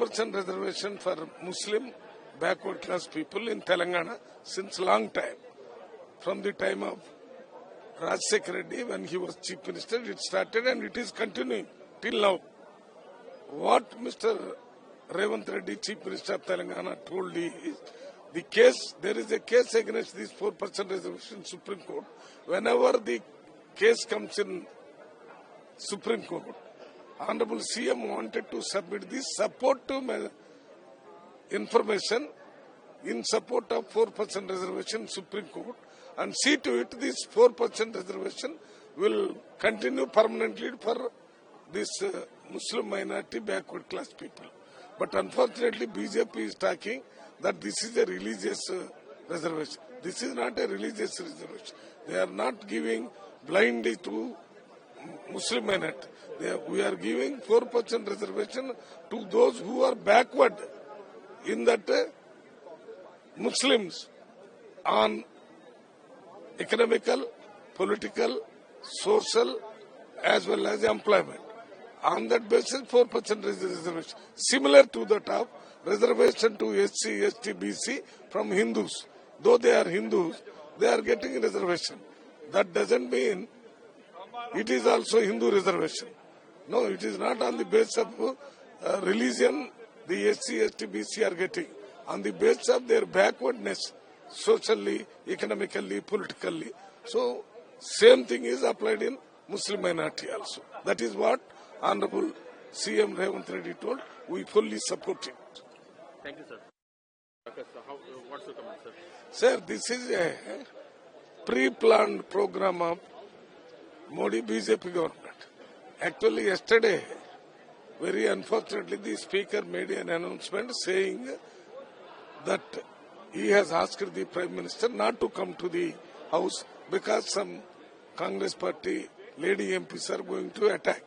4% reservation for Muslim backward class people in Telangana since long time. From the time of Rajshekhar Reddy, when he was Chief Minister, it started and it is continuing till now. What Mr. Revant Reddy, Chief Minister of Telangana, told is there is a case against this 4% reservation in Supreme Court. Whenever the case comes in Supreme Court, Honorable CM wanted to submit this support to information in support of 4% reservation in Supreme Court and see to it this 4% reservation will continue permanently for this Muslim minority backward class people. But unfortunately BJP is talking that this is a religious reservation. This is not a religious reservation. They are not giving blindly to Muslim minority. We are giving 4% reservation to those who are backward in that Muslims on economical, political, social as well as employment. On that basis 4% reservation. Similar to that of reservation to SC, ST, BC from Hindus. Though they are Hindus, they are getting reservation. That doesn't mean it is also Hindu reservation. No, it is not on the basis of religion the SC, ST, BC are getting. On the basis of their backwardness, socially, economically, politically. So, same thing is applied in Muslim minority also. That is what Honorable CM Revant Reddy told. We fully support it. Thank you, sir. Okay, so what's your comment, sir? Sir, this is a pre-planned program of Modi BJP government. Actually, yesterday, very unfortunately, the speaker made an announcement saying that he has asked the Prime Minister not to come to the House because some Congress party lady MPs are going to attack.